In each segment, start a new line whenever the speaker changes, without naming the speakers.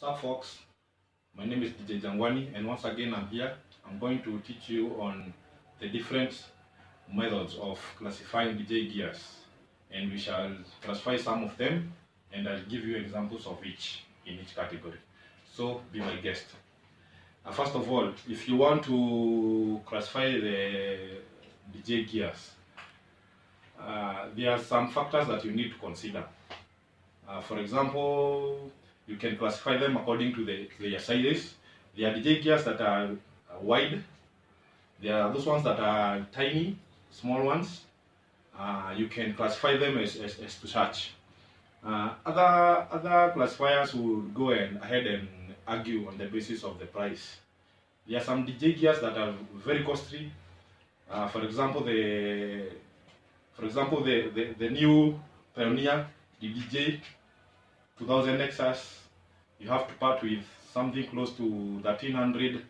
Sup folks, my name is DJ Jangwani, and once again I'm here. I'm going to teach you on the different methods of classifying DJ gears, and we shall classify some of them and I'll give you examples of each in each category. So be my guest. First of all, if you want to classify the DJ gears, there are some factors that you need to consider. For example, you can classify them according to their sizes. There are DJ gears that are wide. There are those ones that are tiny, small ones. You can classify them as to such. Other classifiers will go ahead and argue on the basis of the price. There are some DJ gears that are very costly. For example, the new Pioneer DDJ 2000 Nexus, you have to part with something close to $1,300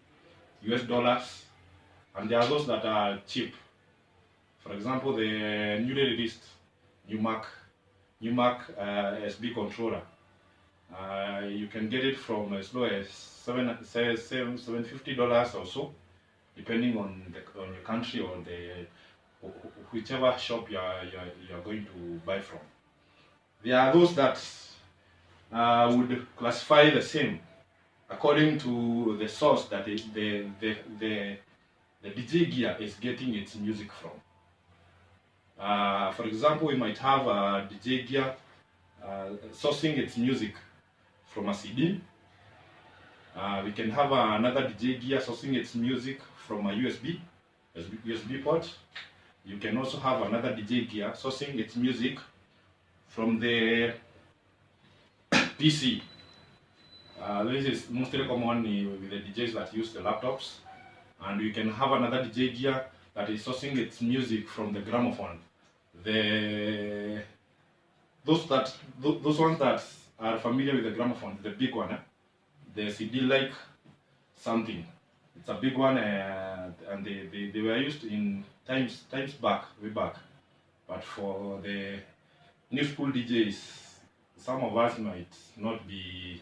and there are those that are cheap. For example, the newly released Numark SB controller. You can get it from as low as $750 or so, depending on your country or whichever shop you are going to buy from. There are those that would classify the same according to the source that the DJ gear is getting its music from. For example, we might have a DJ gear sourcing its music from a CD. We can have another DJ gear sourcing its music from a USB port. You can also have another DJ gear sourcing its music from the PC. This is mostly common with the DJs that use the laptops. And you can have another DJ gear that is sourcing its music from the gramophone. Those ones that are familiar with the gramophone, the big one, the CD-like something. It's a big one, and they were used in times way back. But for the new school DJs, some of us might not be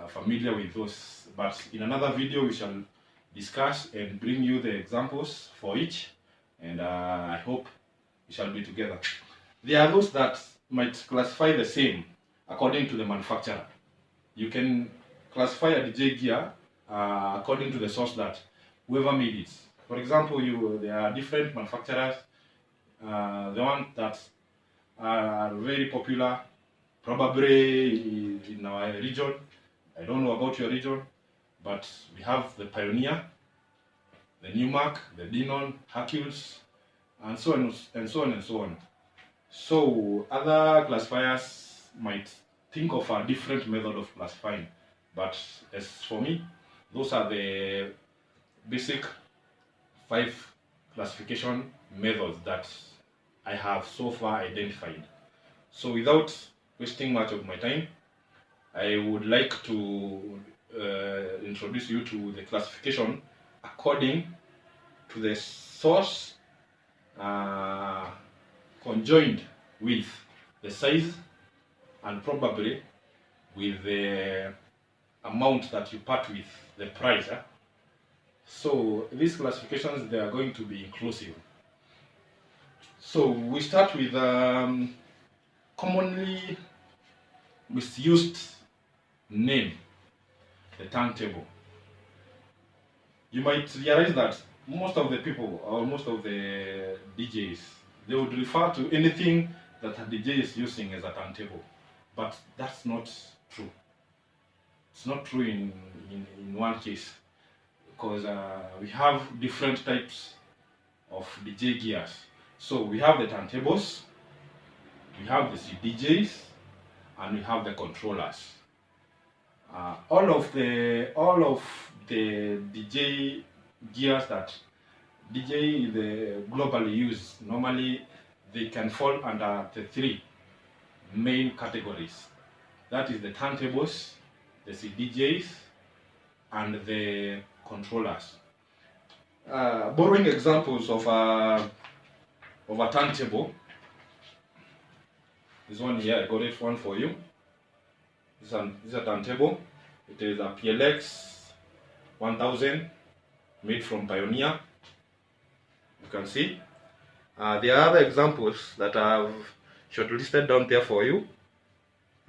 familiar with those. But in another video, we shall discuss and bring you the examples for each, and I hope we shall be together. There are those that might classify the same according to the manufacturer. You can classify a DJ gear according to the source that whoever made it. For example, there are different manufacturers. The ones that are very popular, probably in our region. I don't know about your region, but we have the Pioneer, the Numark, the Denon, Hercules, and so on and so on and so on. So other classifiers might think of a different method of classifying, but as for me, those are the basic 5 classification methods that I have so far identified. So without wasting much of my time, I would like to introduce you to the classification according to the source conjoined with the size and probably with the amount that you part with, the price. So these classifications, they are going to be inclusive. So we start with commonly misused name, the turntable. You might realize that most of the people or most of the DJs, they would refer to anything that a DJ is using as a turntable, but that's not true. It's not true in one case, because we have different types of DJ gears. So we have the turntables, we have the CDJs, and we have the controllers. All of the DJ gears that DJ globally use, normally they can fall under the 3 main categories. That is the turntables, the CDJs, and the controllers. Borrowing examples of a turntable. This one here, I got it one for you. This is a turntable. It is a PLX 1000 made from Pioneer. You can see. There are other examples that I've shortlisted down there for you.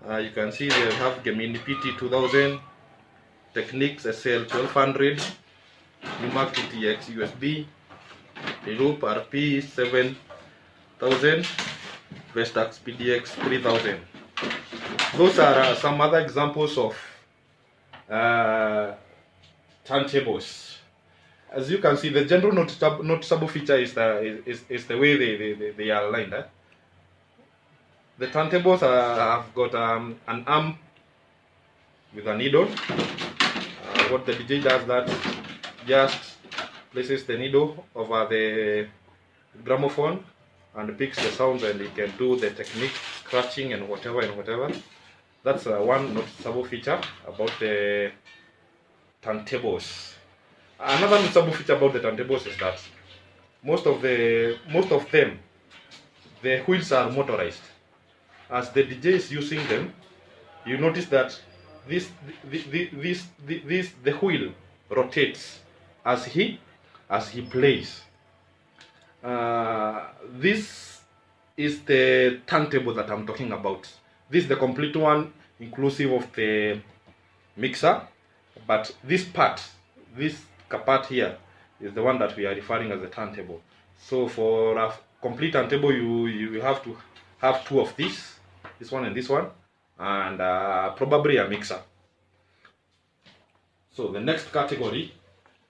You can see they have Gemini PT 2000, Technics SL 1200, Numark TTX USB, Loop RP 7000, Vestax PDX 3000. Those are some other examples of turntables. As you can see, the general noticeable feature is the way they are aligned. The turntables have got an arm with a needle. What the DJ does, that just places the needle over the gramophone and picks the sounds, and it can do the technique, scratching and whatever. That's one noticeable feature about the turntables. Another noticeable feature about the turntables is that most of them, the wheels are motorized. As the DJ is using them, you notice that the wheel rotates as he plays. This is the turntable that I'm talking about. This is the complete one, inclusive of the mixer, but this part here is the one that we are referring as a turntable. So for a complete turntable, you have to have two of these, this one and this one, and probably a mixer. So the next category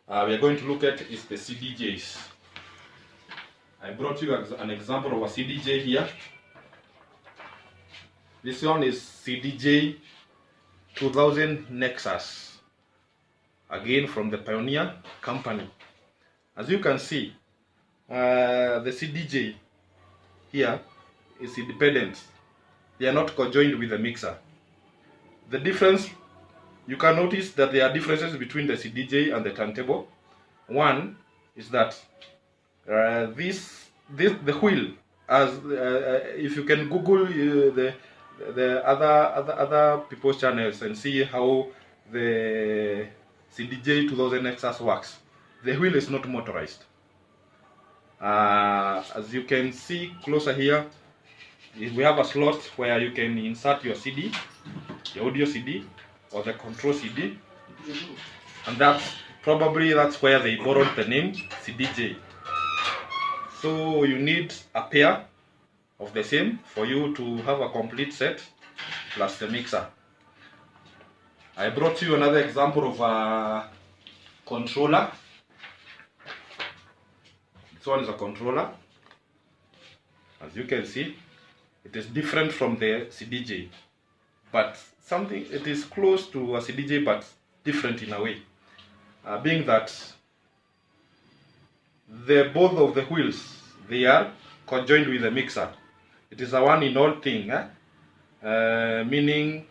we are going to look at is the CDJs. I brought you an example of a CDJ here. This one is CDJ 2000 Nexus, again from the Pioneer company. As you can see, the CDJ here is independent. They are not conjoined with the mixer. The difference, you can notice that there are differences between the CDJ and the turntable. One is that the wheel, as if you can Google the other people's channels and see how the CDJ 2000 Nexus works, the wheel is not motorized. As you can see closer here, we have a slot where you can insert your CD, the audio CD or the control CD, and that's where they borrowed the name CDJ. So you need a pair of the same for you to have a complete set plus the mixer. I brought you another example of a controller. This one is a controller. As you can see, it is different from the CDJ, but it is close to a CDJ but different in a way, being that both of the wheels, they are conjoined with the mixer. It is a one-in-all thing, meaning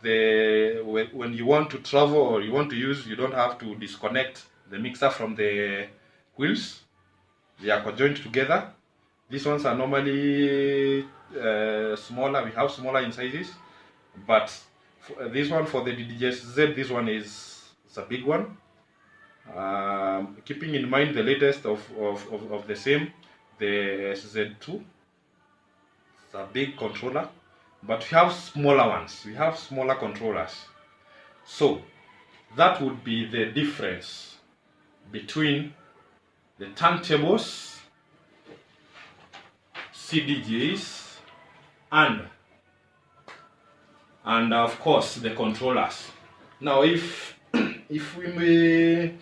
when you want to travel or you want to use, you don't have to disconnect the mixer from the wheels. They are conjoined together. These ones are normally smaller. We have smaller in sizes, but this one for the DJZ, this one is a big one. Keeping in mind the latest of the same, the SZ2. It's a big controller, but we have smaller ones. We have smaller controllers. So that would be the difference between the turntables, CDJs, and of course the controllers. Now, if we may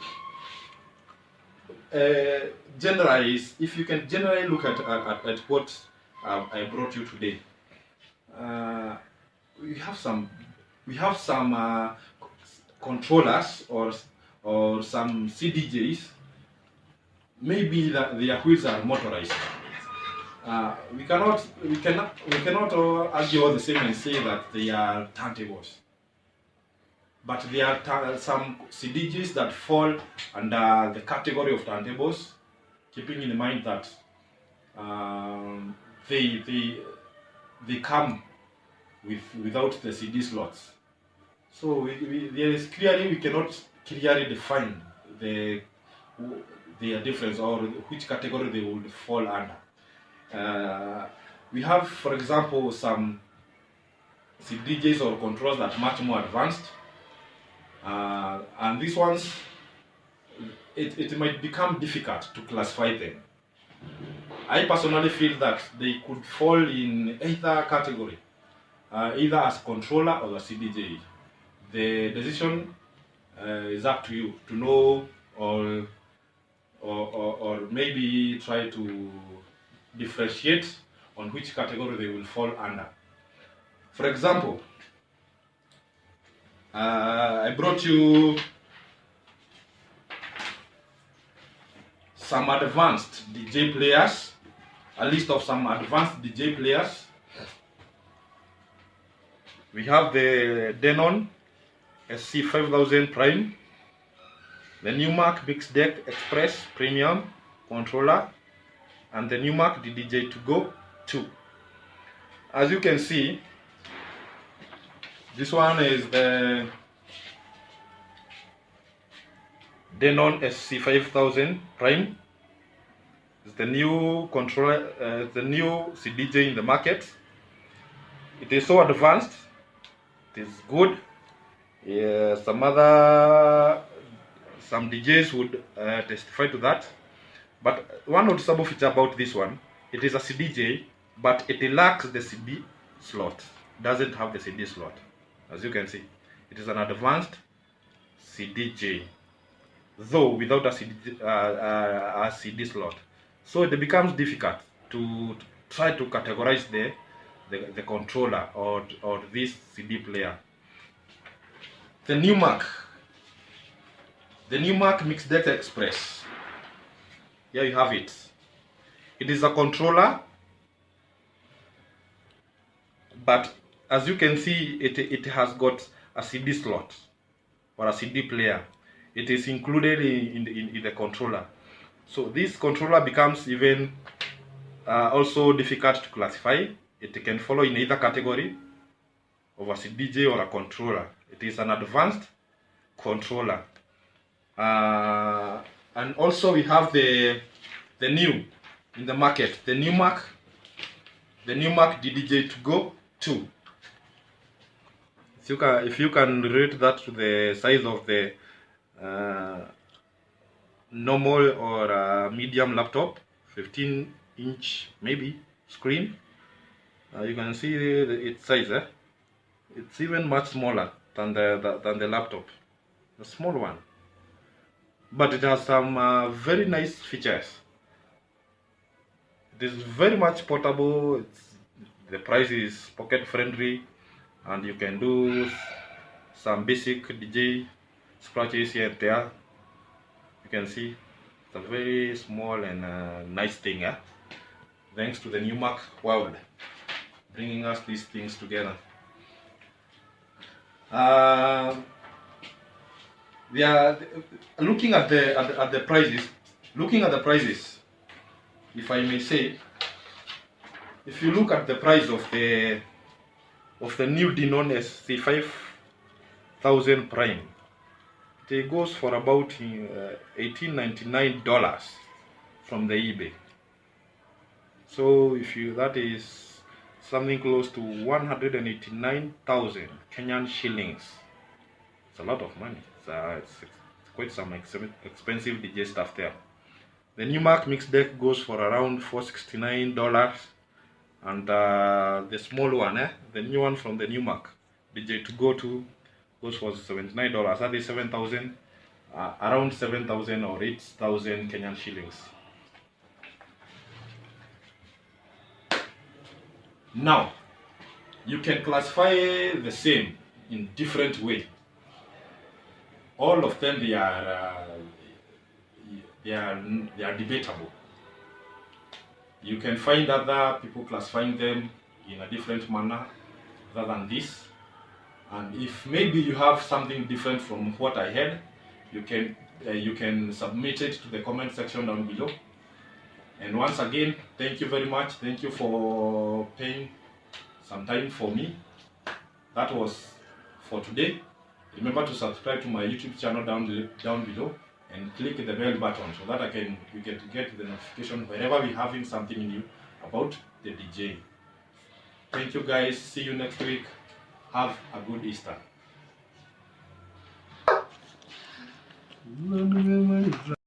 generalize, if you can generally look at what I brought you today, we have some controllers or some CDJs. Maybe that their wheels are motorized. We cannot argue all the same and say that they are turntables. But there are some CDJs that fall under the category of turntables, keeping in mind that they come without the CD slots. So there is clearly, we cannot clearly define their difference or which category they would fall under. We have, for example, some CDJs or controls that are much more advanced, and these ones, it might become difficult to classify them. I personally feel that they could fall in either category, either as controller or a CDJ. The decision is up to you to know, or maybe try to differentiate on which category they will fall under. For example, I brought you some advanced DJ players, a list of some advanced DJ players. We have the Denon SC5000 Prime, the Numark Mixed Deck Express Premium controller, and the Numark DDJ2Go 2. As you can see, this one is the Denon SC5000 Prime. It's the new controller, the new CDJ in the market. It is so advanced. It is good. Yeah, some DJs would testify to that. But one noticeable feature about this one, it is a CDJ, but it lacks the CD slot. Doesn't have the CD slot. As you can see, it is an advanced CDJ, though without a CD slot. So it becomes difficult to try to categorize the controller or this CD player. The Numark Mixed Deck Express. Here you have it. It is a controller, but as you can see, it has got a CD slot or a CD player. It is included in the controller. So this controller becomes even also difficult to classify. It can follow in either category of a CDJ or a controller. It is an advanced controller. And also we have the new in the market, the Numark DDJ2Go 2. If you can relate that to the size of the normal or medium laptop, 15-inch maybe screen, you can see its size. It's even much smaller than the laptop, a small one, but it has some very nice features. It is very much portable. The price is pocket friendly, and you can do some basic DJ scratches here and there. You can see it's a very small and nice thing, thanks to the Numark world bringing us these things together. We are looking at the prices. Looking at the prices, if I may say, if you look at the price of the new Denon SC5000 Prime, it goes for about $18.99 from the eBay. So that is something close to 189,000 Kenyan shillings. It's a lot of money. It's quite some expensive DJ stuff there. The Numark Mixed Deck goes for around $469, and the small one, the new one from the Numark DDJ2Go 2, goes for $79. That is 7,000, around 7,000 or 8,000 Kenyan shillings. Now, you can classify the same in different ways. All of them, they are debatable. You can find other people classifying them in a different manner other than this. And if maybe you have something different from what I had, you can submit it to the comment section down below. And once again, thank you very much. Thank you for paying some time for me. That was for today. Remember to subscribe to my YouTube channel down below and click the bell button so that you get the notification whenever we're having something new about the DJ. Thank you guys. See you next week. Have a good Easter.